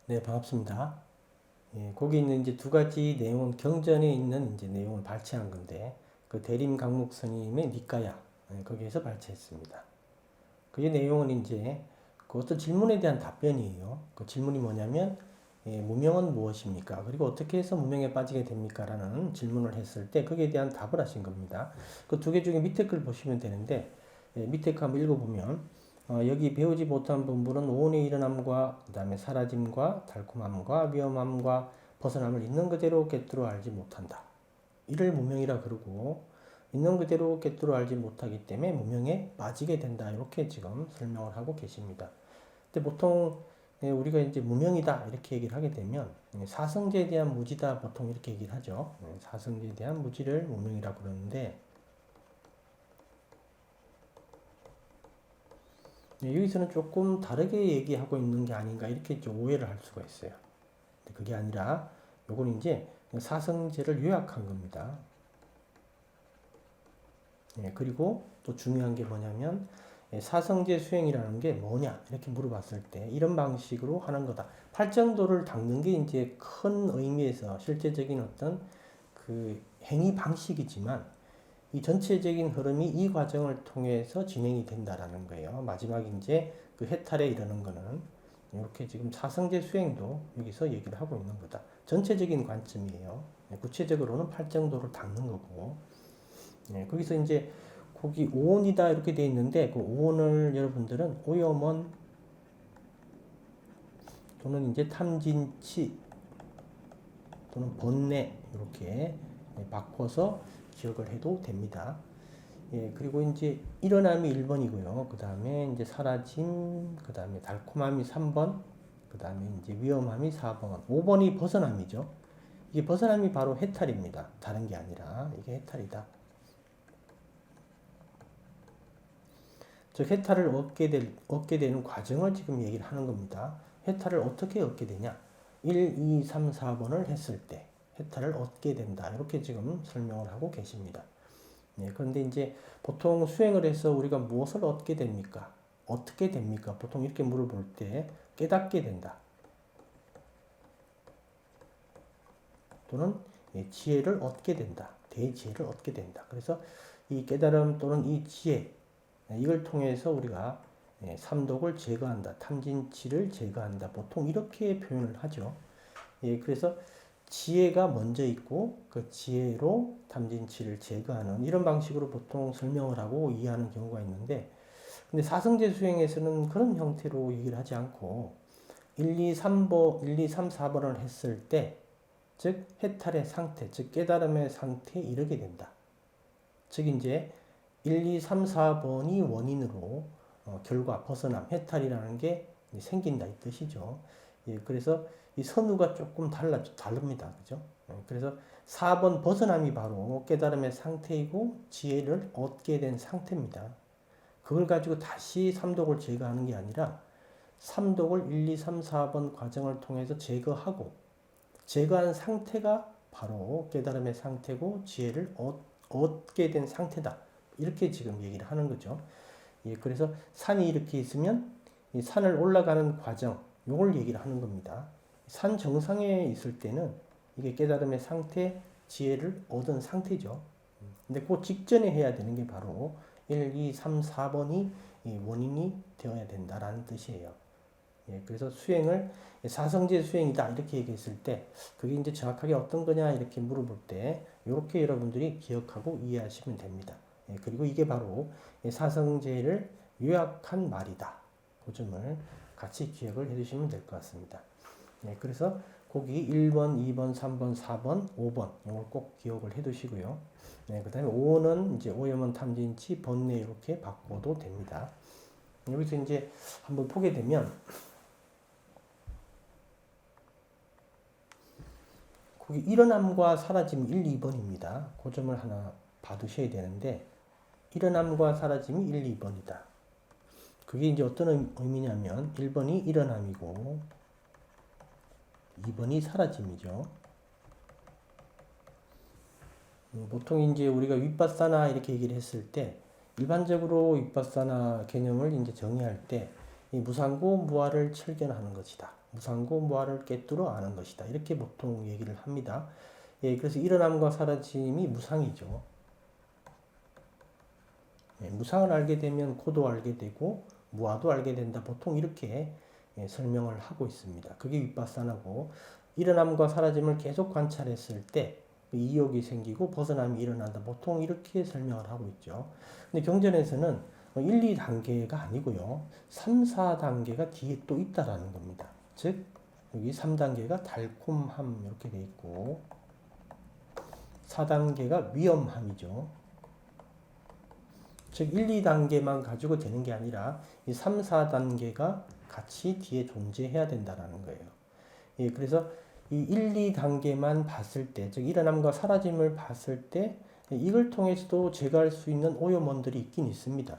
네, 반갑습니다. 예, 거기 있는 이제 두 가지 내용은 경전에 있는 이제 내용을 발췌한 건데, 그 대림 강목 스님의 니까야, 거기에서 발췌했습니다. 그의 내용은 이제 그 어떤 질문에 대한 답변이에요. 그 질문이 뭐냐면, 무명은 무엇입니까? 그리고 어떻게 해서 무명에 빠지게 됩니까? 라는 질문을 했을 때 거기에 대한 답을 하신 겁니다. 그 두 개 중에 밑에 글 보시면 되는데, 밑에 거 한번 읽어보면, 여기 배우지 못한 본분은 오온의 일어남과 그 다음에 사라짐과 달콤함과 위험함과 벗어남을 있는 그대로 꿰뚫어 알지 못한다. 이를 무명이라 그러고 있는 그대로 꿰뚫어 알지 못하기 때문에 무명에 빠지게 된다. 이렇게 지금 설명을 하고 계십니다. 근데 보통 우리가 이제 무명이다 이렇게 얘기를 하게 되면 사성제에 대한 무지다 보통 이렇게 얘기를 하죠. 사성제에 대한 무지를 무명이라고 그러는데 여기서는 조금 다르게 얘기하고 있는 게 아닌가 이렇게 오해를 할 수가 있어요. 그게 아니라 요건 이제 사성제를 요약한 겁니다. 그리고 또 중요한 게 뭐냐면 사성제 수행이라는 게 뭐냐 이렇게 물어봤을 때 이런 방식으로 하는 거다. 팔정도를 닦는 게 이제 큰 의미에서 실제적인 어떤 그 행위 방식이지만 이 전체적인 흐름이 이 과정을 통해서 진행이 된다라는 거예요. 마지막 이제 그 해탈에 이르는 거는 이렇게 지금 사성제 수행도 여기서 얘기를 하고 있는 거다. 전체적인 관점이에요. 구체적으로는 팔정도를 닦는 거고, 거기서 이제 거기 오온이다 이렇게 돼 있는데 그 오온을 여러분들은 오염원 또는 이제 탐진치 또는 번뇌 이렇게 바꿔서 기억을 해도 됩니다. 그리고 이제 일어남이 1번이고요. 그 다음에 이제 사라짐, 그 다음에 달콤함이 3번, 그 다음에 이제 위험함이 4번, 5번이 벗어남이죠. 이게 벗어남이 바로 해탈입니다. 다른 게 아니라 이게 해탈이다. 즉 해탈을 얻게 되는 과정을 지금 얘기를 하는 겁니다. 해탈을 어떻게 얻게 되냐? 1, 2, 3, 4번을 했을 때 해탈을 얻게 된다. 이렇게 지금 설명을 하고 계십니다. 그런데 이제 보통 수행을 해서 우리가 무엇을 얻게 됩니까? 어떻게 됩니까? 보통 이렇게 물어볼 때 깨닫게 된다. 또는 지혜를 얻게 된다. 대지혜를 얻게 된다. 그래서 이 깨달음 또는 이 지혜 이걸 통해서 우리가 삼독을 제거한다. 탐진치를 제거한다. 보통 이렇게 표현을 하죠. 그래서 지혜가 먼저 있고 그 지혜로 탐진치를 제거하는 이런 방식으로 보통 설명을 하고 이해하는 경우가 있는데 근데 사성제 수행에서는 그런 형태로 얘기를 하지 않고 1, 2, 3번, 1, 2, 3, 4번을 했을 때 즉 해탈의 상태, 즉 깨달음의 상태에 이르게 된다. 즉 이제 1, 2, 3, 4번이 원인으로 결과, 벗어남, 해탈이라는 게 생긴다 이 뜻이죠. 그래서 이 선우가 조금 다릅니다. 그죠? 그래서 4번 벗어남이 바로 깨달음의 상태이고 지혜를 얻게 된 상태입니다. 그걸 가지고 다시 삼독을 제거하는 게 아니라 삼독을 1, 2, 3, 4번 과정을 통해서 제거하고 제거한 상태가 바로 깨달음의 상태고 지혜를 얻게 된 상태다. 이렇게 지금 얘기를 하는 거죠. 그래서 산이 이렇게 있으면 이 산을 올라가는 과정, 요걸 얘기를 하는 겁니다. 산 정상에 있을 때는 이게 깨달음의 상태, 지혜를 얻은 상태죠. 근데 그 직전에 해야 되는 게 바로 1, 2, 3, 4번이 원인이 되어야 된다라는 뜻이에요. 그래서 수행을 사성제 수행이다 이렇게 얘기했을 때 그게 이제 정확하게 어떤 거냐 이렇게 물어볼 때 이렇게 여러분들이 기억하고 이해하시면 됩니다. 그리고 이게 바로 사성제를 요약한 말이다. 그 점을 같이 기억을 해주시면 될 것 같습니다. 그래서 거기 1번, 2번, 3번, 4번, 5번 이걸 꼭 기억을 해두시고요. 그 다음에 5는 이제 오염원 탐진치 번뇌 이렇게 바꿔도 됩니다. 여기서 이제 한번 보게 되면 거기 일어남과 사라짐 1, 2번입니다. 그 점을 하나 봐두셔야 되는데 일어남과 사라짐이 1, 2번이다. 그게 이제 어떤 의미냐면 1번이 일어남이고 2번이 사라짐이죠. 보통 이제 우리가 윗바사나 이렇게 얘기를 했을 때 일반적으로 윗바사나 개념을 이제 정의할 때 이 무상고 무아를 철견하는 것이다. 무상고 무아를 꿰뚫어 아는 것이다. 이렇게 보통 얘기를 합니다. 예, 그래서 일어남과 사라짐이 무상이죠. 예, 무상을 알게 되면 고도 알게 되고 무아도 알게 된다. 보통 이렇게 예, 설명을 하고 있습니다. 그게 윗바사나고 일어남과 사라짐을 계속 관찰했을 때 이욕이 생기고 벗어남이 일어난다. 보통 이렇게 설명을 하고 있죠. 근데 경전에서는 1, 2단계가 아니고요. 3, 4단계가 뒤에 또 있다라는 겁니다. 즉 여기 3단계가 달콤함 이렇게 돼 있고 4단계가 위험함이죠. 즉 1, 2단계만 가지고 되는 게 아니라 이 3, 4단계가 같이 뒤에 존재해야 된다라는 거예요. 예, 그래서 이 1, 2단계만 봤을 때, 즉 일어남과 사라짐을 봤을 때 이걸 통해서도 제거할 수 있는 오염원들이 있긴 있습니다.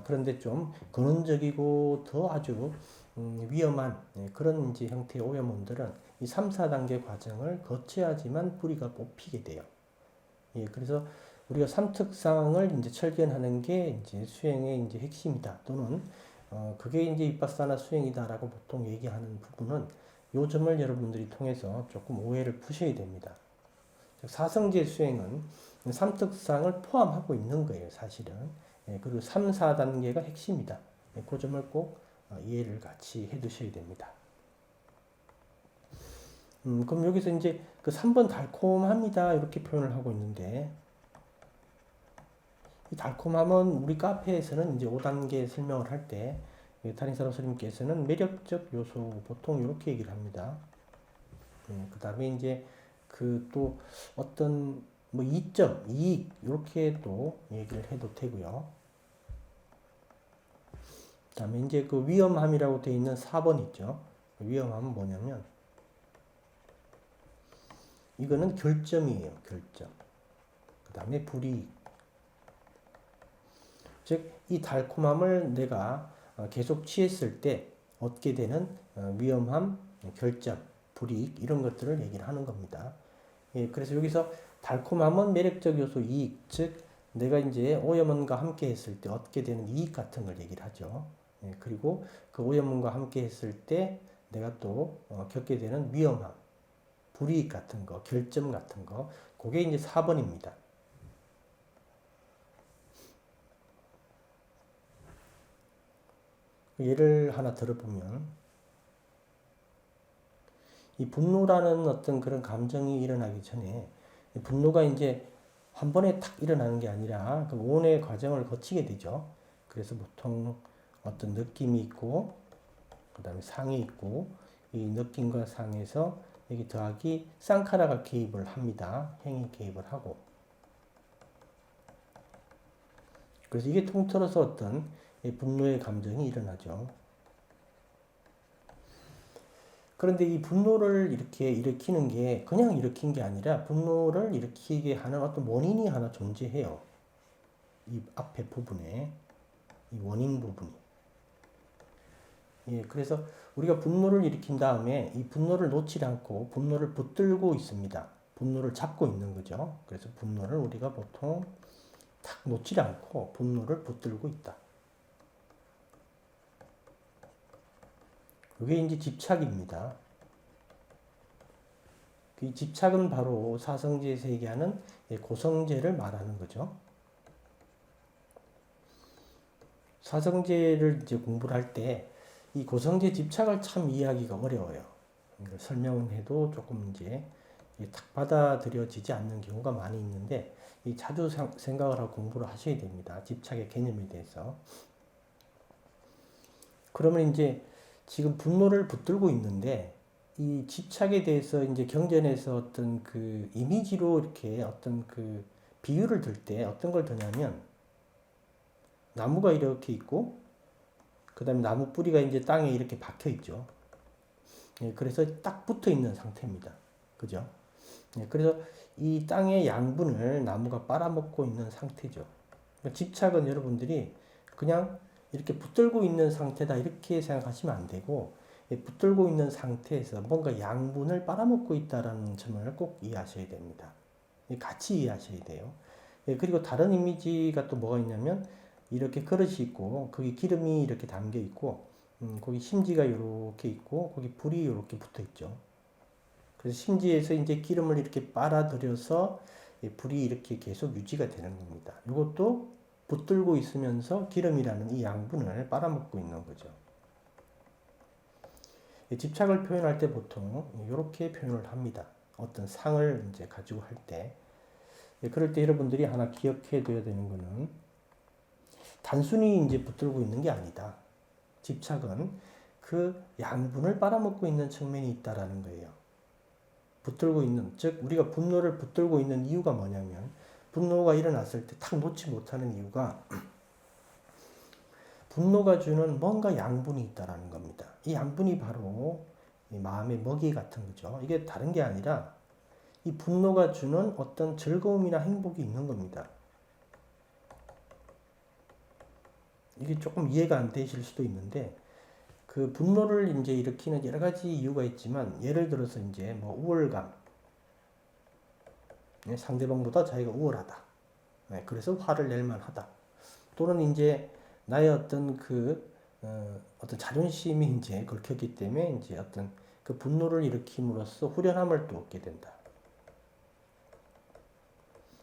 그런데 좀 근원적이고 더 아주 위험한 그런 이제 형태의 오염원들은 이 3, 4단계 과정을 거쳐야지만 뿌리가 뽑히게 돼요. 예, 그래서 우리가 삼특상을 이제 철견하는 게 이제 수행의 이제 핵심이다. 또는 그게 이제 입바사나 수행이다라고 보통 얘기하는 부분은 요 점을 여러분들이 통해서 조금 오해를 푸셔야 됩니다. 사성제 수행은 삼특상을 포함하고 있는 거예요, 사실은. 예, 그리고 3, 4단계가 핵심이다. 예, 그 점을 꼭 이해를 같이 해 두셔야 됩니다. 그럼 여기서 이제 그 3번 달콤합니다. 이렇게 표현을 하고 있는데, 이 달콤함은 우리 카페에서는 이제 5단계 설명을 할 때, 다린사로 스님께서는 매력적 요소 보통 이렇게 얘기를 합니다. 그 다음에 이제 그 또 어떤 뭐 이점, 이익 이렇게 또 얘기를 해도 되고요. 그 다음에 이제 그 위험함이라고 되어 있는 4번 있죠. 위험함은 뭐냐면 이거는 결점이에요. 결점. 그 다음에 불이익. 즉 이 달콤함을 내가 계속 취했을 때 얻게 되는 위험함, 결점, 불이익 이런 것들을 얘기를 하는 겁니다. 예, 그래서 여기서 달콤함은 매력적 요소 이익, 즉 내가 이제 오염원과 함께 했을 때 얻게 되는 이익 같은 걸 얘기를 하죠. 예, 그리고 그 오염원과 함께 했을 때 내가 또 겪게 되는 위험함, 불이익 같은 거, 결점 같은 거, 그게 이제 4번입니다. 예를 하나 들어보면 이 분노라는 어떤 그런 감정이 일어나기 전에 분노가 이제 한 번에 탁 일어나는 게 아니라 그 원의 과정을 거치게 되죠. 그래서 보통 어떤 느낌이 있고 그 다음에 상이 있고 이 느낌과 상에서 여기 더하기 쌍카라가 개입을 합니다. 행이 개입을 하고 그래서 이게 통틀어서 어떤 분노의 감정이 일어나죠. 그런데 이 분노를 이렇게 일으키는 게 그냥 일으킨 게 아니라 분노를 일으키게 하는 어떤 원인이 하나 존재해요. 이 앞에 부분에 이 원인 부분이. 예, 그래서 우리가 분노를 일으킨 다음에 이 분노를 놓지 않고 분노를 붙들고 있습니다. 분노를 잡고 있는 거죠. 그래서 분노를 우리가 보통 탁 놓지 않고 분노를 붙들고 있다. 그게 이제 집착입니다. 이 집착은 바로 사성제에서 얘기하는 고성제를 말하는 거죠. 사성제를 이제 공부를 할 때 이 고성제 집착을 참 이해하기가 어려워요. 설명을 해도 조금 이제 탁 받아들여지지 않는 경우가 많이 있는데 자주 생각을 하고 공부를 하셔야 됩니다. 집착의 개념에 대해서. 그러면 이제 지금 분노를 붙들고 있는데 이 집착에 대해서 이제 경전에서 어떤 그 이미지로 이렇게 어떤 그 비유를 들 때 어떤 걸 드냐면 나무가 이렇게 있고 그 다음에 나무 뿌리가 이제 땅에 이렇게 박혀 있죠. 예, 그래서 딱 붙어 있는 상태입니다. 그죠? 예, 그래서 이 땅의 양분을 나무가 빨아먹고 있는 상태죠. 그러니까 집착은 여러분들이 그냥 이렇게 붙들고 있는 상태다 이렇게 생각하시면 안 되고 붙들고 있는 상태에서 뭔가 양분을 빨아먹고 있다는 점을 꼭 이해하셔야 됩니다. 같이 이해하셔야 돼요. 그리고 다른 이미지가 또 뭐가 있냐면 이렇게 그릇이 있고 거기 기름이 이렇게 담겨 있고 거기 심지가 이렇게 있고 거기 불이 이렇게 붙어 있죠. 그래서 심지에서 이제 기름을 이렇게 빨아들여서 불이 이렇게 계속 유지가 되는 겁니다. 이것도 붙들고 있으면서 기름이라는 이 양분을 빨아먹고 있는 거죠. 집착을 표현할 때 보통 이렇게 표현을 합니다. 어떤 상을 이제 가지고 할 때. 그럴 때 여러분들이 하나 기억해 둬야 되는 거는 단순히 이제 붙들고 있는 게 아니다. 집착은 그 양분을 빨아먹고 있는 측면이 있다라는 거예요. 붙들고 있는, 즉 우리가 분노를 붙들고 있는 이유가 뭐냐면 분노가 일어났을 때 탁 놓지 못하는 이유가 분노가 주는 뭔가 양분이 있다라는 겁니다. 이 양분이 바로 이 마음의 먹이 같은 거죠. 이게 다른 게 아니라 이 분노가 주는 어떤 즐거움이나 행복이 있는 겁니다. 이게 조금 이해가 안 되실 수도 있는데 그 분노를 이제 일으키는 여러 가지 이유가 있지만 예를 들어서 이제 뭐 우월감, 상대방보다 자기가 우월하다. 그래서 화를 낼 만하다. 또는 이제 나의 어떤 어떤 자존심이 이제 걸켰기 때문에 이제 어떤 그 분노를 일으킴으로써 후련함을 또 얻게 된다.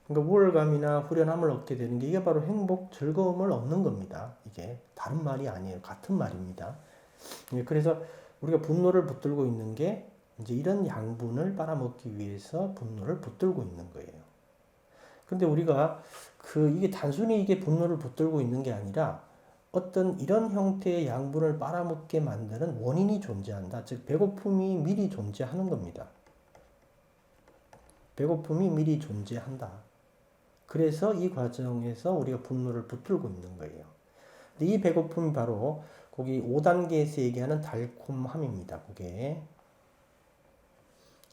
그러니까 우월감이나 후련함을 얻게 되는 게 이게 바로 행복, 즐거움을 얻는 겁니다. 이게 다른 말이 아니에요. 같은 말입니다. 그래서 우리가 분노를 붙들고 있는 게 이제 이런 양분을 빨아먹기 위해서 분노를 붙들고 있는 거예요. 근데 우리가 이게 단순히 이게 분노를 붙들고 있는 게 아니라 어떤 이런 형태의 양분을 빨아먹게 만드는 원인이 존재한다. 즉 배고픔이 미리 존재하는 겁니다. 배고픔이 미리 존재한다. 그래서 이 과정에서 우리가 분노를 붙들고 있는 거예요. 근데 이 배고픔이 바로 거기 5단계에서 얘기하는 달콤함입니다.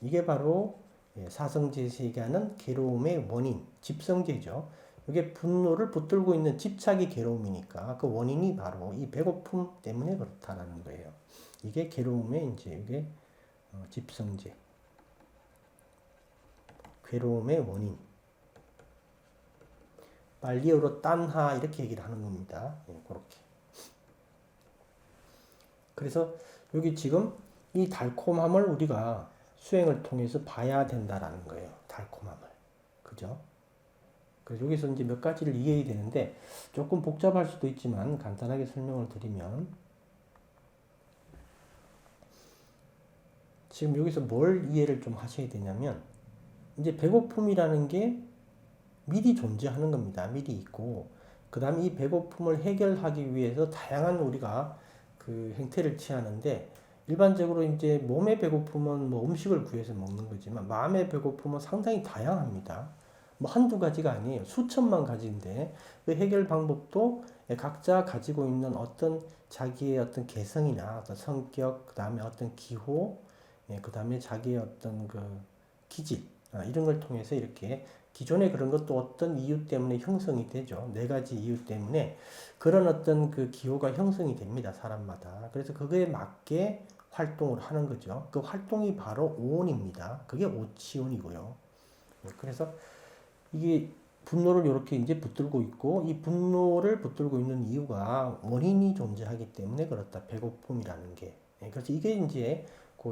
이게 바로 사성제에서 얘기하는 괴로움의 원인, 집성제죠. 이게 분노를 붙들고 있는 집착이 괴로움이니까 그 원인이 바로 이 배고픔 때문에 그렇다라는 거예요. 이게 괴로움의 이제 이게 집성제, 괴로움의 원인. 빨리어로 딴하 이렇게 얘기를 하는 겁니다. 그렇게. 그래서 여기 지금 이 달콤함을 우리가 수행을 통해서 봐야 된다라는 거예요. 달콤함을. 그죠? 그래서 여기서 이제 몇 가지를 이해해야 되는데 조금 복잡할 수도 있지만 간단하게 설명을 드리면 지금 여기서 뭘 이해를 좀 하셔야 되냐면 이제 배고픔이라는 게 미리 존재하는 겁니다. 미리 있고 그 다음에 이 배고픔을 해결하기 위해서 다양한 우리가 그 행태를 취하는데 일반적으로 이제 몸의 배고픔은 뭐 음식을 구해서 먹는 거지만 마음의 배고픔은 상당히 다양합니다. 뭐 한두 가지가 아니에요. 수천만 가지인데 그 해결 방법도 각자 가지고 있는 어떤 자기의 어떤 개성이나 어떤 성격, 그 다음에 어떤 기호, 그 다음에 자기의 어떤 그 기질 이런 걸 통해서 이렇게 기존에 그런 것도 어떤 이유 때문에 형성이 되죠. 네 가지 이유 때문에 그런 어떤 그 기호가 형성이 됩니다. 사람마다. 그래서 그거에 맞게 활동을 하는 거죠. 그 활동이 바로 오온입니다. 그게 오치온이고요. 그래서 이게 분노를 이렇게 이제 붙들고 있고 이 분노를 붙들고 있는 이유가 원인이 존재하기 때문에 그렇다. 배고픔이라는 게. 그래서 이게 이제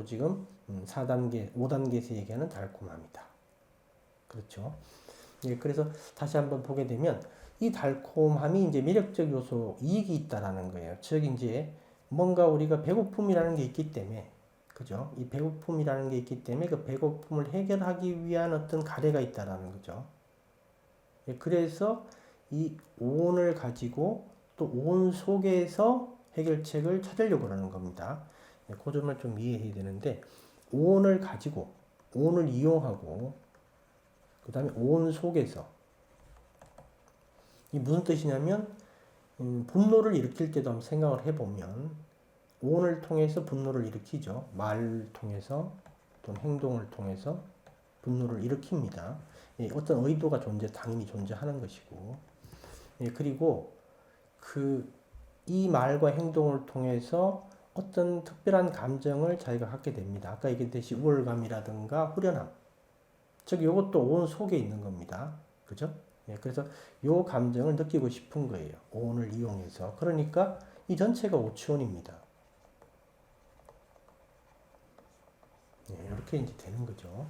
지금 4단계, 5단계에서 얘기하는 달콤함이다. 그렇죠. 그래서 다시 한번 보게 되면 이 달콤함이 이제 매력적 요소 이익이 있다라는 거예요. 즉 이제 뭔가 우리가 배고픔이라는 게 있기 때문에 그죠? 이 배고픔이라는 게 있기 때문에 그 배고픔을 해결하기 위한 어떤 가래가 있다라는 거죠. 그래서 이 오온을 가지고 또 오온 속에서 해결책을 찾으려고 하는 겁니다. 그 점을 좀 이해해야 되는데 오온을 가지고 오온을 이용하고 그 다음에 오온 속에서 이 무슨 뜻이냐면 분노를 일으킬 때도 한번 생각을 해보면 오온을 통해서 분노를 일으키죠. 말을 통해서 또는 행동을 통해서 분노를 일으킵니다. 어떤 의도가 당연히 존재하는 것이고 그리고 이 말과 행동을 통해서 어떤 특별한 감정을 자기가 갖게 됩니다. 아까 얘기했듯이 우월감이라든가 후련함. 즉 이것도 오온 속에 있는 겁니다. 그죠? 그래서 이 감정을 느끼고 싶은 거예요. 오온을 이용해서. 그러니까 이 전체가 오치온입니다. 이렇게 이제 되는 거죠.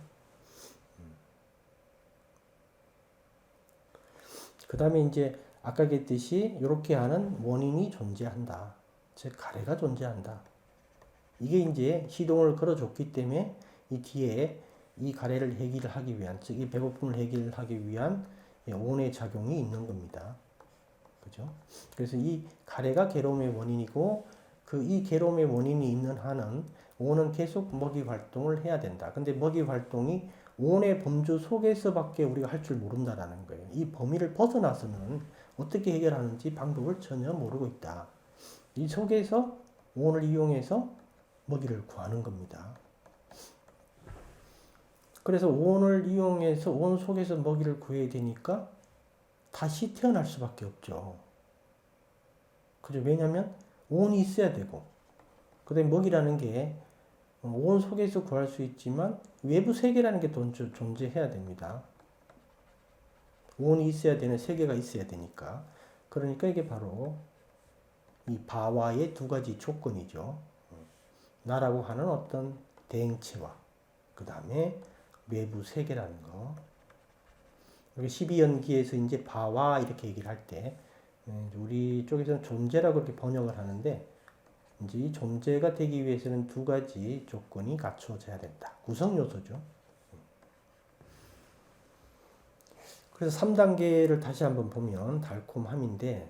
그 다음에 이제 아까 얘기했듯이 이렇게 하는 원인이 존재한다. 즉 가래가 존재한다. 이게 이제 시동을 걸어줬기 때문에 이 뒤에 이 가래를 해결하기 위한, 즉 이 배고픔을 해결하기 위한 온의 작용이 있는 겁니다. 그죠? 그래서 이 가래가 괴로움의 원인이고 그 이 괴로움의 원인이 있는 한은 온은 계속 먹이 활동을 해야 된다. 근데 먹이 활동이 온의 범주 속에서밖에 우리가 할 줄 모른다라는 거예요. 이 범위를 벗어나서는 어떻게 해결하는지 방법을 전혀 모르고 있다. 이 속에서 온을 이용해서 먹이를 구하는 겁니다. 그래서 온을 이용해서 온 속에서 먹이를 구해야 되니까 다시 태어날 수밖에 없죠. 그죠? 왜냐하면 온이 있어야 되고, 그다음에 먹이라는 게 온 속에서 구할 수 있지만 외부 세계라는 게 존재해야 됩니다. 온이 있어야 되는 세계가 있어야 되니까. 그러니까 이게 바로 이 바와의 두 가지 조건이죠. 나라고 하는 어떤 대행체와 그 다음에 외부 세계라는 거. 12연기에서 이제 바와 이렇게 얘기를 할 때 우리 쪽에서는 존재라고 이렇게 번역을 하는데 이제 이 존재가 되기 위해서는 두 가지 조건이 갖추어져야 된다. 구성 요소죠. 그래서 3단계를 다시 한번 보면 달콤함인데,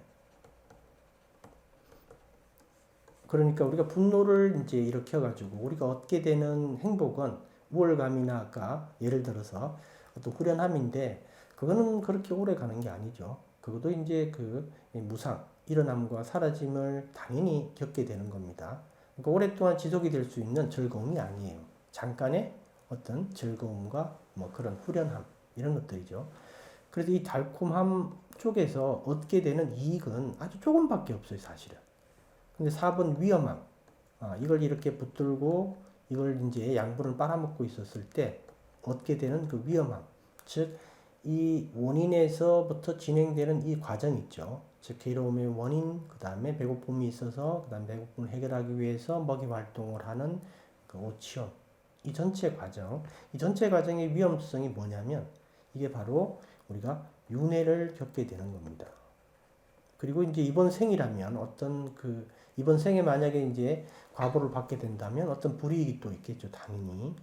그러니까 우리가 분노를 이제 일으켜가지고 우리가 얻게 되는 행복은 우월감이나 아까 예를 들어서 어떤 후련함인데 그거는 그렇게 오래 가는 게 아니죠. 그것도 이제 그 무상, 일어남과 사라짐을 당연히 겪게 되는 겁니다. 그러니까 오랫동안 지속이 될 수 있는 즐거움이 아니에요. 잠깐의 어떤 즐거움과 뭐 그런 후련함 이런 것들이죠. 그래서 이 달콤함 쪽에서 얻게 되는 이익은 아주 조금밖에 없어요, 사실은. 근데 4번 위험함. 이걸 이렇게 붙들고 이걸 이제 양분을 빨아먹고 있었을 때 얻게 되는 그 위험함. 즉, 이 원인에서부터 진행되는 이 과정 있죠. 즉, 괴로움의 원인, 그 다음에 배고픔이 있어서, 그 다음에 배고픔을 해결하기 위해서 먹이 활동을 하는 그 오치온. 이 전체 과정. 이 전체 과정의 위험성이 뭐냐면 이게 바로 우리가 윤회를 겪게 되는 겁니다. 그리고 이제 이번 생이라면 어떤 그 이번 생에 만약에 이제 과보를 받게 된다면 어떤 불이익이 또 있겠죠, 당연히.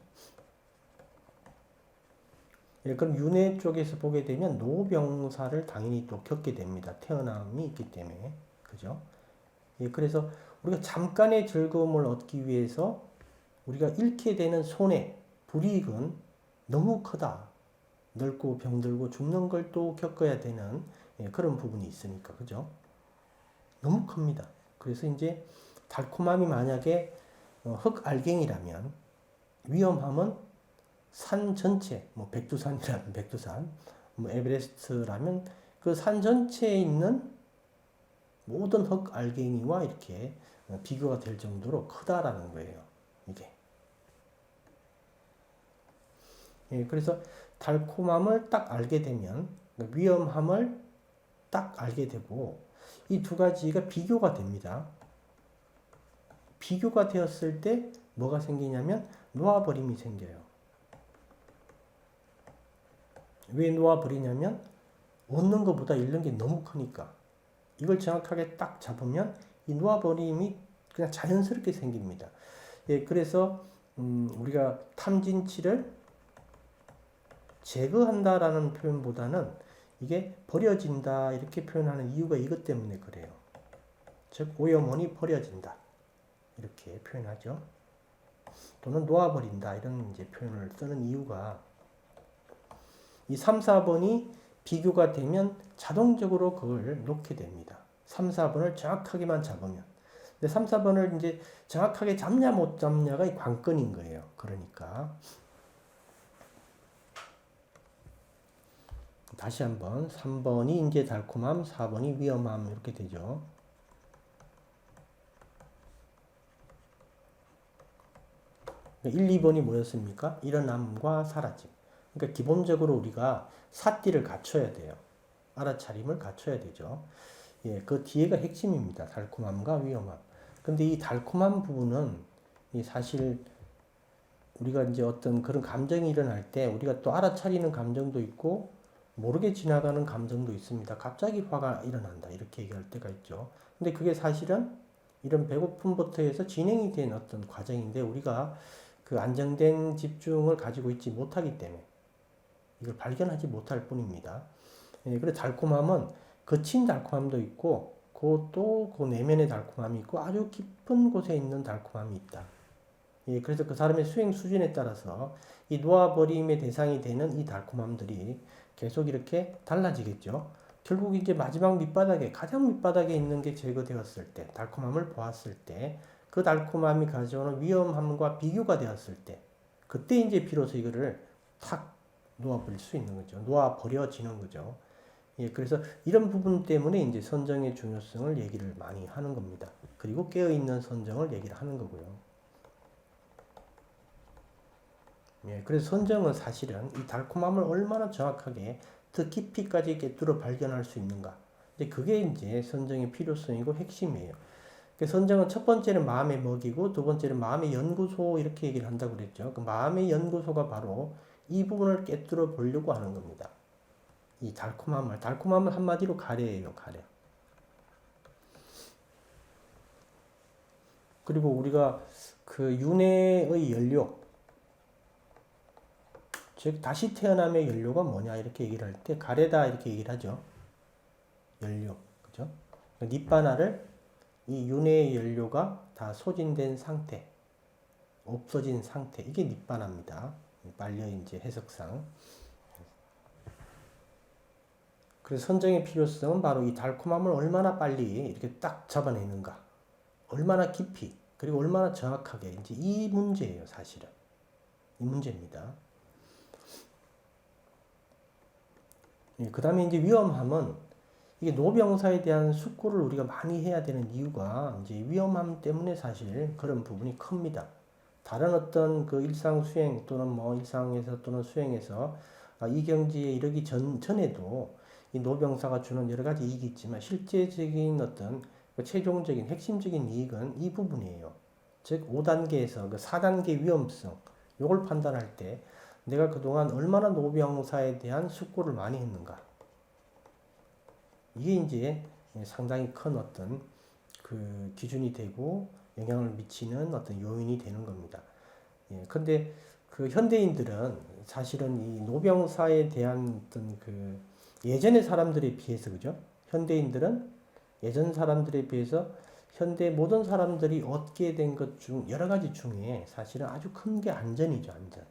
예, 그럼 윤회 쪽에서 보게 되면 노병사를 당연히 또 겪게 됩니다. 태어남이 있기 때문에. 그죠? 예, 그래서 우리가 잠깐의 즐거움을 얻기 위해서 우리가 잃게 되는 손해, 불이익은 너무 크다. 늙고 병들고 죽는 걸 또 겪어야 되는 그런 부분이 있으니까. 그죠? 너무 큽니다. 그래서 이제 달콤함이 만약에 흑알갱이라면 위험함은 산 전체, 뭐 백두산이라면 백두산, 뭐 에베레스트라면 그 산 전체에 있는 모든 흑알갱이와 이렇게 비교가 될 정도로 크다라는 거예요. 이게. 예, 그래서 달콤함을 딱 알게 되면 위험함을 딱 알게 되고 이 두 가지가 비교가 됩니다. 비교가 되었을 때 뭐가 생기냐면 놓아버림이 생겨요. 왜 놓아버리냐면 얻는 것보다 잃는 게 너무 크니까. 이걸 정확하게 딱 잡으면 이 놓아버림이 그냥 자연스럽게 생깁니다. 예, 그래서 우리가 탐진치를 제거한다라는 표현보다는 이게 버려진다 이렇게 표현하는 이유가 이것 때문에 그래요. 즉 오염원이 버려진다 이렇게 표현하죠. 또는 놓아버린다 이런 이제 표현을 쓰는 이유가 이 3, 4번이 비교가 되면 자동적으로 그걸 놓게 됩니다. 3, 4번을 정확하게만 잡으면. 근데 3, 4번을 이제 정확하게 잡냐 못 잡냐가 이 관건인 거예요. 그러니까 다시 한번 3번이 이제 달콤함, 4번이 위험함 이렇게 되죠. 1, 2번이 뭐였습니까? 일어남과 사라짐. 그러니까 기본적으로 우리가 사띠를 갖춰야 돼요. 알아차림을 갖춰야 되죠. 예, 그 뒤에가 핵심입니다. 달콤함과 위험함. 근데 이 달콤한 부분은 사실 우리가 이제 어떤 그런 감정이 일어날 때 우리가 또 알아차리는 감정도 있고 모르게 지나가는 감정도 있습니다. 갑자기 화가 일어난다 이렇게 얘기할 때가 있죠. 근데 그게 사실은 이런 배고픔부터 해서 진행이 된 어떤 과정인데 우리가 그 안정된 집중을 가지고 있지 못하기 때문에 이걸 발견하지 못할 뿐입니다. 예, 그래서 달콤함은 거친 달콤함도 있고 그것도 그 내면의 달콤함이 있고 아주 깊은 곳에 있는 달콤함이 있다. 예, 그래서 그 사람의 수행 수준에 따라서 이 놓아버림의 대상이 되는 이 달콤함들이 계속 이렇게 달라지겠죠. 결국 이제 마지막 밑바닥에, 가장 밑바닥에 있는 게 제거되었을 때, 달콤함을 보았을 때, 그 달콤함이 가져오는 위험함과 비교가 되었을 때, 그때 이제 비로소 이거를 탁 놓아버릴 수 있는 거죠. 놓아버려지는 거죠. 예, 그래서 이런 부분 때문에 이제 선정의 중요성을 얘기를 많이 하는 겁니다. 그리고 깨어있는 선정을 얘기를 하는 거고요. 예, 그래서 선정은 사실은 이 달콤함을 얼마나 정확하게 더 깊이까지 꿰뚫어 발견할 수 있는가. 근데 그게 이제 선정의 필요성이고 핵심이에요. 선정은 첫 번째는 마음의 먹이고 두 번째는 마음의 연구소 이렇게 얘기를 한다고 그랬죠. 그 마음의 연구소가 바로 이 부분을 꿰뚫어 보려고 하는 겁니다. 이 달콤함을 한마디로 가래예요, 가래. 그리고 우리가 그 윤회의 연료, 즉 다시 태어남의 연료가 뭐냐 이렇게 얘기를 할 때 가래다 이렇게 얘기를 하죠. 연료, 그죠? 니바나를 이 윤회의 연료가 다 소진된 상태, 없어진 상태, 이게 니바나입니다. 빨려 이제 해석상. 그래서 선정의 필요성은 바로 이 달콤함을 얼마나 빨리 이렇게 딱 잡아내는가, 얼마나 깊이, 그리고 얼마나 정확하게, 이제 이 문제예요, 사실은. 이 문제입니다. 예, 그 다음에 이제 위험함은 이게 노병사에 대한 숙고를 우리가 많이 해야 되는 이유가 이제 위험함 때문에 사실 그런 부분이 큽니다. 다른 어떤 그 일상 수행 또는 뭐 일상에서 또는 수행에서 이 경지에 이르기 전에도 이 노병사가 주는 여러 가지 이익이 있지만 실제적인 어떤 그 최종적인 핵심적인 이익은 이 부분이에요. 즉 5단계에서 그 4단계 위험성 요걸 판단할 때 내가 그동안 얼마나 노병사에 대한 숙고를 많이 했는가. 이게 이제 상당히 큰 어떤 그 기준이 되고 영향을 미치는 어떤 요인이 되는 겁니다. 예, 근데 그 현대인들은 사실은 이 노병사에 대한 어떤 그 예전의 사람들에 비해서 그죠? 현대인들은 예전 사람들에 비해서 현대 모든 사람들이 얻게 된 것 중 여러 가지 중에 사실은 아주 큰 게 안전이죠, 안전.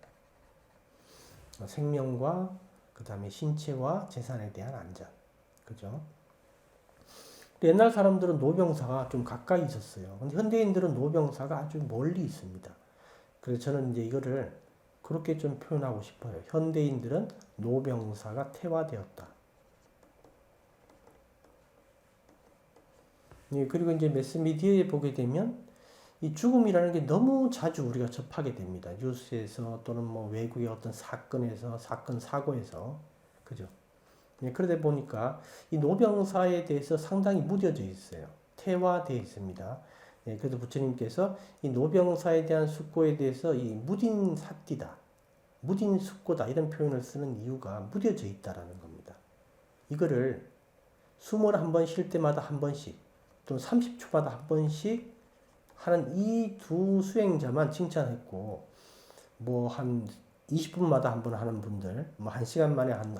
생명과 그 다음에 신체와 재산에 대한 안전. 그죠? 옛날 사람들은 노병사가 좀 가까이 있었어요. 근데 현대인들은 노병사가 아주 멀리 있습니다. 그래서 저는 이제 이거를 그렇게 좀 표현하고 싶어요. 현대인들은 노병사가 태화되었다. 예, 그리고 이제 매스미디어에 보게 되면 이 죽음이라는 게 너무 자주 우리가 접하게 됩니다. 뉴스에서 또는 뭐 외국의 어떤 사건에서, 사고에서. 그죠? 예, 그러다 보니까 이 노병사에 대해서 상당히 무뎌져 있어요. 태화되어 있습니다. 예, 그래서 부처님께서 이 노병사에 대한 숙고에 대해서 이 무딘 사띠다, 무딘 숙고다 이런 표현을 쓰는 이유가 무뎌져 있다라는 겁니다. 이거를 숨을 한 번 쉴 때마다 한 번씩 또는 30초마다 한 번씩 하는 이 두 수행자만 칭찬했고 뭐 한 20분마다 한 번 하는 분들, 뭐 1시간 만에 한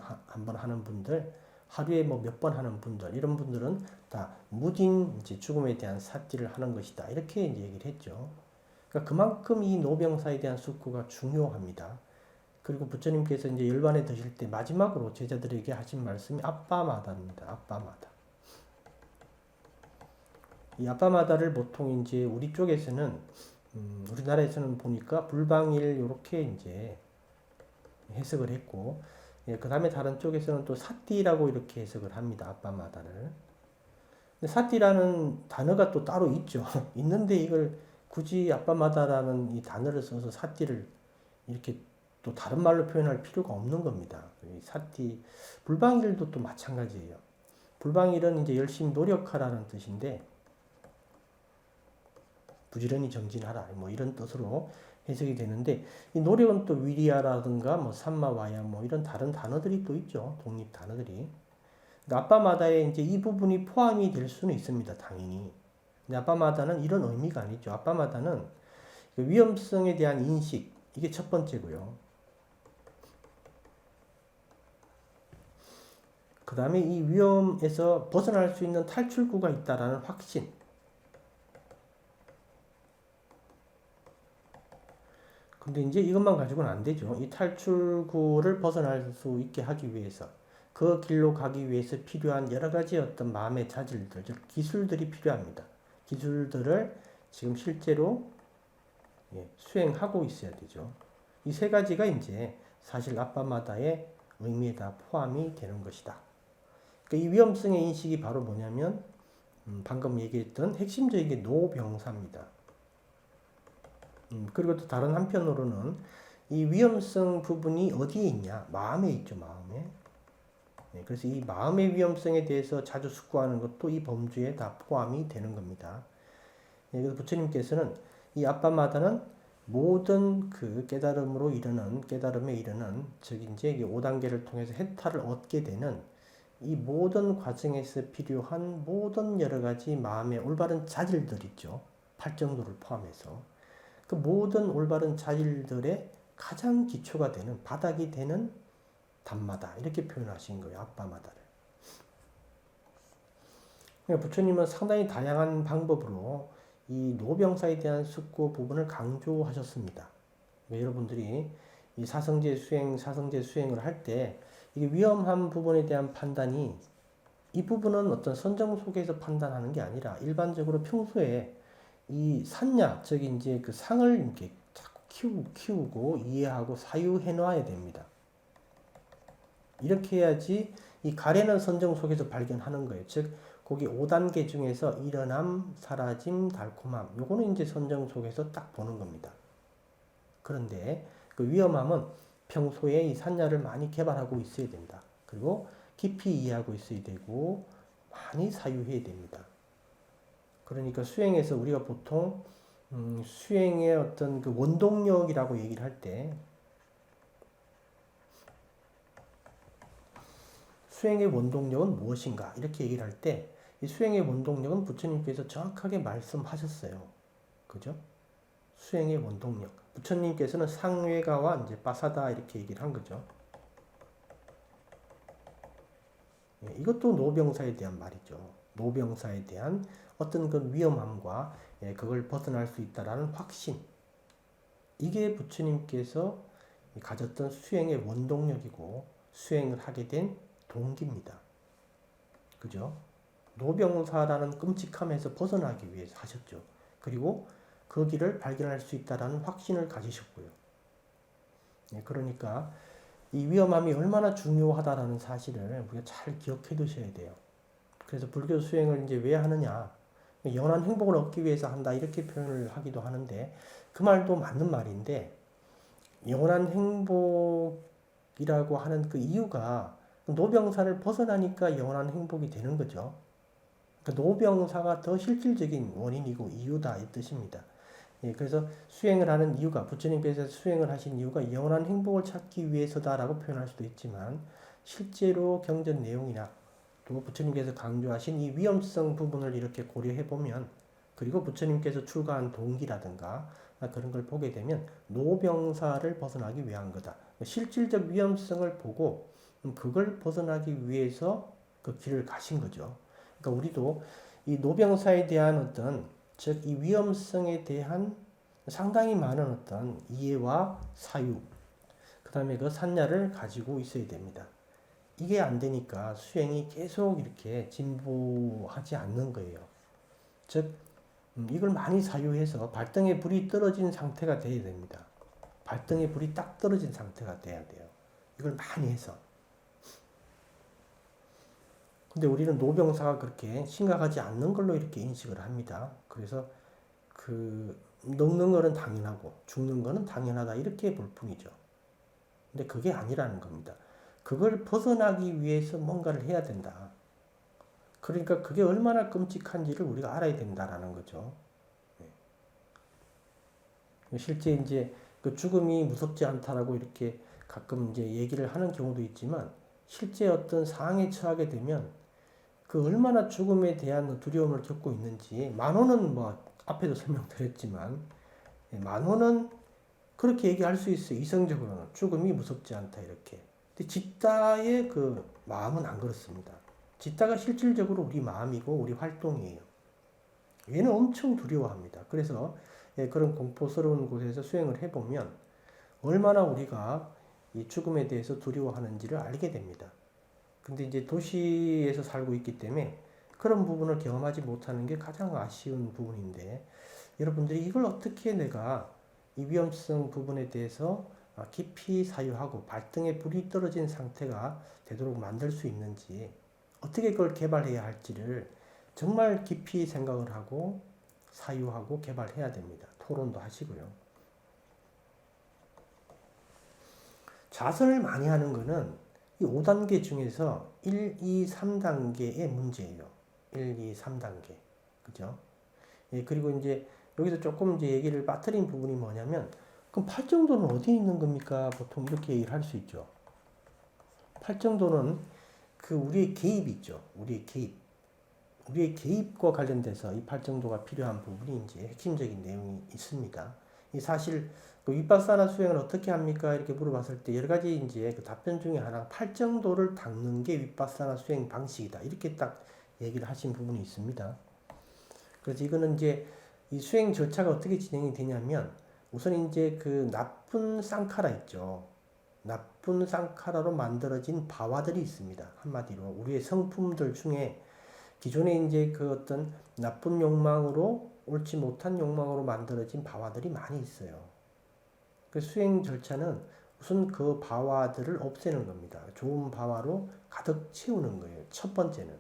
번 하는 분들, 하루에 뭐 몇 번 하는 분들, 이런 분들은 다 무딘 이제 죽음에 대한 사띠를 하는 것이다. 이렇게 이제 얘기를 했죠. 그러니까 그만큼 이 노병사에 대한 숙고가 중요합니다. 그리고 부처님께서 이제 열반에 드실 때 마지막으로 제자들에게 하신 말씀이 아빠마다입니다. 아빠마다. 이 아빠마다를 보통 이제 우리 쪽에서는 우리나라에서는 보니까 불방일 이렇게 이제 해석을 했고, 예, 그 다음에 다른 쪽에서는 또 사띠라고 이렇게 해석을 합니다. 아빠마다를. 근데 사띠라는 단어가 또 따로 있죠. 있는데 이걸 굳이 아빠마다라는 이 단어를 써서 사띠를 이렇게 또 다른 말로 표현할 필요가 없는 겁니다. 이 사띠, 불방일도 또 마찬가지예요. 불방일은 이제 열심히 노력하라는 뜻인데, 부지런히 정진하라 뭐 이런 뜻으로 해석이 되는데 이 노력은 또 위리아라든가 뭐 삼마와야 뭐 이런 다른 단어들이 또 있죠. 독립 단어들이. 그러니까 아빠마다에 이제 이 부분이 포함이 될 수는 있습니다. 당연히. 근데 아빠마다는 이런 의미가 아니죠. 아빠마다는 그 위험성에 대한 인식 이게 첫 번째고요. 그 다음에 이 위험에서 벗어날 수 있는 탈출구가 있다라는 확신. 근데 이제 이것만 가지고는 안 되죠. 이 탈출구를 벗어날 수 있게 하기 위해서 그 길로 가기 위해서 필요한 여러 가지 어떤 마음의 자질들, 즉 기술들이 필요합니다. 기술들을 지금 실제로 수행하고 있어야 되죠. 이 세 가지가 이제 사실 아빠마다의 의미에 다 포함이 되는 것이다. 그러니까 이 위험성의 인식이 바로 뭐냐면 방금 얘기했던 핵심적인 게 노병사입니다. 그리고 또 다른 한편으로는 이 위험성 부분이 어디에 있냐? 마음에 있죠, 마음에. 네, 그래서 이 마음의 위험성에 대해서 자주 숙고하는 것도 이 범주에 다 포함이 되는 겁니다. 네, 그래서 부처님께서는 이 아빠마다는 모든 그 깨달음에 이르는, 즉 이제 5단계를 통해서 해탈을 얻게 되는 이 모든 과정에서 필요한 모든 여러 가지 마음의 올바른 자질들 있죠. 8정도를 포함해서. 그 모든 올바른 자질들의 가장 기초가 되는, 바닥이 되는 담마다. 이렇게 표현하신 거예요. 아빠마다를. 그러니까 부처님은 상당히 다양한 방법으로 이 노병사에 대한 숙고 부분을 강조하셨습니다. 여러분들이 이 사성제 수행을 할 때 이게 위험한 부분에 대한 판단이 이 부분은 어떤 선정 속에서 판단하는 게 아니라 일반적으로 평소에 이 산야, 즉 이제 그 상을 이렇게 자꾸 키우고 이해하고 사유해 놔야 됩니다. 이렇게 해야지 이 가래는 선정 속에서 발견하는 거예요. 즉 거기 5단계 중에서 일어남, 사라짐, 달콤함. 요거는 이제 선정 속에서 딱 보는 겁니다. 그런데 그 위험함은 평소에 이 산야를 많이 개발하고 있어야 된다. 그리고 깊이 이해하고 있어야 되고 많이 사유해야 됩니다. 그러니까 수행에서 우리가 보통 수행의 어떤 그 원동력이라고 얘기를 할 때 수행의 원동력은 무엇인가 이렇게 얘기를 할 때 이 수행의 원동력은 부처님께서 정확하게 말씀하셨어요. 그죠? 수행의 원동력. 부처님께서는 상회가와 이제 빠사다 이렇게 얘기를 한 거죠. 이것도 노병사에 대한 말이죠. 노병사에 대한 어떤 그 위험함과 그걸 벗어날 수 있다라는 확신. 이게 부처님께서 가졌던 수행의 원동력이고 수행을 하게 된 동기입니다. 그죠? 노병사라는 끔찍함에서 벗어나기 위해서 하셨죠. 그리고 그 길을 발견할 수 있다라는 확신을 가지셨고요. 그러니까 이 위험함이 얼마나 중요하다라는 사실을 우리가 잘 기억해 두셔야 돼요. 그래서 불교 수행을 이제 왜 하느냐? 영원한 행복을 얻기 위해서 한다 이렇게 표현을 하기도 하는데 그 말도 맞는 말인데 영원한 행복이라고 하는 그 이유가 노병사를 벗어나니까 영원한 행복이 되는 거죠. 그러니까 노병사가 더 실질적인 원인이고 이유다 이 뜻입니다. 그래서 수행을 하는 이유가 부처님께서 수행을 하신 이유가 영원한 행복을 찾기 위해서다라고 표현할 수도 있지만 실제로 경전 내용이나 또 부처님께서 강조하신 이 위험성 부분을 이렇게 고려해 보면 그리고 부처님께서 출가한 동기라든가 그런 걸 보게 되면 노병사를 벗어나기 위한 거다. 실질적 위험성을 보고 그걸 벗어나기 위해서 그 길을 가신 거죠. 그러니까 우리도 이 노병사에 대한 어떤 즉 이 위험성에 대한 상당히 많은 어떤 이해와 사유 그 다음에 그 산야를 가지고 있어야 됩니다. 이게 안 되니까 수행이 계속 이렇게 진보하지 않는 거예요. 즉 이걸 많이 사유해서 발등에 불이 떨어진 상태가 돼야 됩니다. 발등에 불이 딱 떨어진 상태가 돼야 돼요. 이걸 많이 해서. 근데 우리는 노병사가 그렇게 심각하지 않는 걸로 이렇게 인식을 합니다. 그래서 그 늙는 거는 당연하고 죽는 거는 당연하다 이렇게 볼 뿐이죠. 근데 그게 아니라는 겁니다. 그걸 벗어나기 위해서 뭔가를 해야 된다. 그러니까 그게 얼마나 끔찍한지를 우리가 알아야 된다라는 거죠. 실제 이제 그 죽음이 무섭지 않다라고 이렇게 가끔 이제 얘기를 하는 경우도 있지만 실제 어떤 상황에 처하게 되면 그 얼마나 죽음에 대한 두려움을 겪고 있는지 만호는 뭐 앞에도 설명드렸지만 만호는 그렇게 얘기할 수 있어요. 이성적으로는 죽음이 무섭지 않다 이렇게. 근데 지따의 그 마음은 안 그렇습니다. 지따가 실질적으로 우리 마음이고 우리 활동이에요. 얘는 엄청 두려워합니다. 그래서 그런 공포스러운 곳에서 수행을 해보면 얼마나 우리가 이 죽음에 대해서 두려워하는지를 알게 됩니다. 근데 이제 도시에서 살고 있기 때문에 그런 부분을 경험하지 못하는 게 가장 아쉬운 부분인데 여러분들이 이걸 어떻게 내가 이 위험성 부분에 대해서 깊이 사유하고 발등에 불이 떨어진 상태가 되도록 만들 수 있는지 어떻게 그걸 개발해야 할지를 정말 깊이 생각을 하고 사유하고 개발해야 됩니다. 토론도 하시고요. 자선을 많이 하는 거는 이 5단계 중에서 1, 2, 3단계의 문제예요. 1, 2, 3단계. 그죠? 예, 그리고 이제 여기서 조금 이제 얘기를 빠뜨린 부분이 뭐냐면 그럼 팔정도는 어디에 있는 겁니까? 보통 이렇게 얘기를 할 수 있죠. 팔정도는 그 우리의 개입이 있죠. 우리의 개입. 우리의 개입과 관련돼서 이 팔정도가 필요한 부분이 이제 핵심적인 내용이 있습니다. 이 사실 그 윗바사나 수행을 어떻게 합니까? 이렇게 물어봤을 때 여러 가지 이제 그 답변 중에 하나 팔정도를 닦는 게 윗바사나 수행 방식이다. 이렇게 딱 얘기를 하신 부분이 있습니다. 그래서 이거는 이제 이 수행 절차가 어떻게 진행이 되냐면 우선 이제 그 나쁜 쌍카라 있죠. 나쁜 쌍카라로 만들어진 바와들이 있습니다. 한마디로 우리의 성품들 중에 기존에 이제 그 어떤 나쁜 욕망으로 옳지 못한 욕망으로 만들어진 바와들이 많이 있어요. 그 수행 절차는 우선 그 바와들을 없애는 겁니다. 좋은 바와로 가득 채우는 거예요. 첫 번째는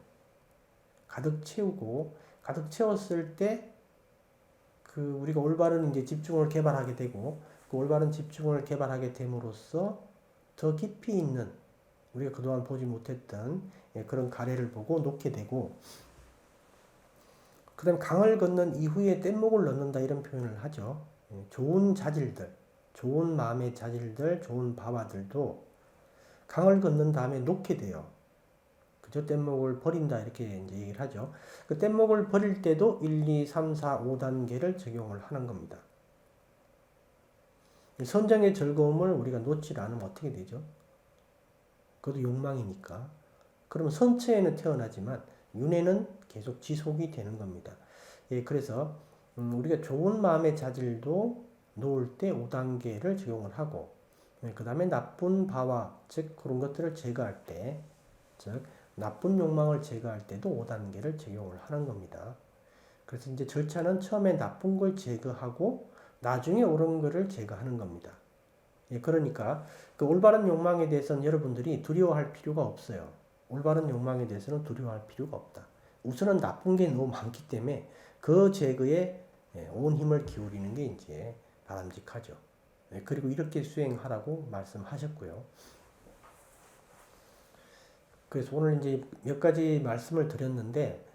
가득 채우고 가득 채웠을 때 그 우리가 올바른 이제 집중을 개발하게 되고 그 올바른 집중을 개발하게 됨으로써 더 깊이 있는 우리가 그동안 보지 못했던 그런 가래를 보고 놓게 되고 그 다음에 강을 건넌 이후에 뗏목을 넣는다 이런 표현을 하죠. 좋은 자질들, 좋은 마음의 자질들, 좋은 바와들도 강을 건넌 다음에 놓게 돼요. 그죠? 뗏목을 버린다 이렇게 이제 얘기를 하죠. 그 뗏목을 버릴 때도 1, 2, 3, 4, 5단계를 적용을 하는 겁니다. 선정의 즐거움을 우리가 놓지 않으면 어떻게 되죠? 그것도 욕망이니까. 그러면 선체에는 태어나지만 윤회는 계속 지속이 되는 겁니다. 예, 그래서 우리가 좋은 마음의 자질도 놓을 때 5단계를 적용을 하고 그 다음에 나쁜 바와 즉 그런 것들을 제거할 때 즉 나쁜 욕망을 제거할 때도 5단계를 적용을 하는 겁니다. 그래서 이제 절차는 처음에 나쁜 걸 제거하고 나중에 옳은 거를 제거하는 겁니다. 예, 그러니까 그 올바른 욕망에 대해서는 여러분들이 두려워할 필요가 없어요. 올바른 욕망에 대해서는 두려워할 필요가 없다. 우선은 나쁜 게 너무 많기 때문에 그 제거에 온 힘을 기울이는 게 이제 바람직하죠. 예, 그리고 이렇게 수행하라고 말씀하셨고요. 그래서 오늘 이제 몇 가지 말씀을 드렸는데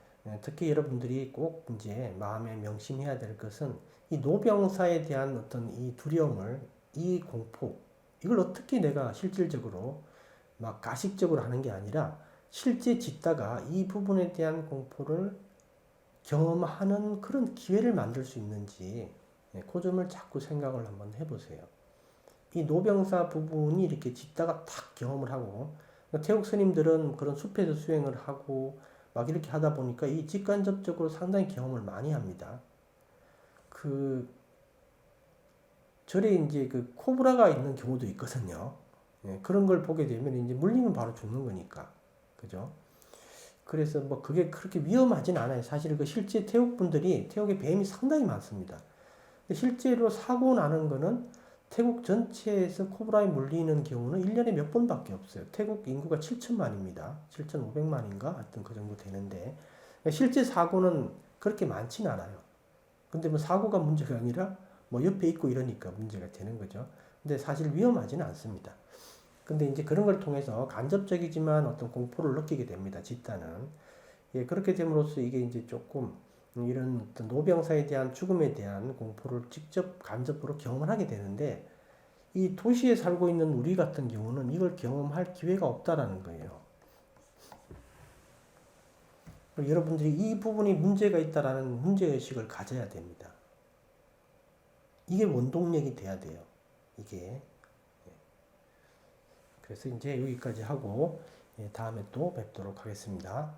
특히 여러분들이 꼭 이제 마음에 명심해야 될 것은 이 노병사에 대한 어떤 이 두려움을 이 공포 이걸 어떻게 내가 실질적으로 막 가식적으로 하는 게 아니라 실제 짓다가 이 부분에 대한 공포를 경험하는 그런 기회를 만들 수 있는지 그 점을 자꾸 생각을 한번 해보세요. 이 노병사 부분이 이렇게 짓다가 탁 경험을 하고 태국 스님들은 그런 숲에서 수행을 하고 막 이렇게 하다 보니까 이 직간접적으로 상당히 경험을 많이 합니다. 그 절에 이제 그 코브라가 있는 경우도 있거든요. 예, 그런 걸 보게 되면 이제 물리면 바로 죽는 거니까. 그죠? 그래서 뭐 그게 그렇게 위험하진 않아요. 사실 그 실제 태국 분들이 태국에 뱀이 상당히 많습니다. 실제로 사고 나는 거는 태국 전체에서 코브라에 물리는 경우는 1년에 몇 번밖에 없어요. 태국 인구가 7천만입니다. 7,500만인가? 하여튼 그 정도 되는데 실제 사고는 그렇게 많진 않아요. 근데 뭐 사고가 문제가 아니라 뭐 옆에 있고 이러니까 문제가 되는 거죠. 근데 사실 위험하지는 않습니다. 근데 이제 그런 걸 통해서 간접적이지만 어떤 공포를 느끼게 됩니다. 집단은. 예, 그렇게 됨으로써 이게 이제 조금 이런 어떤 노병사에 대한 죽음에 대한 공포를 직접 간접으로 경험을 하게 되는데 이 도시에 살고 있는 우리 같은 경우는 이걸 경험할 기회가 없다라는 거예요. 여러분들이 이 부분이 문제가 있다라는 문제의식을 가져야 됩니다. 이게 원동력이 돼야 돼요. 이게. 그래서 이제 여기까지 하고 다음에 또 뵙도록 하겠습니다.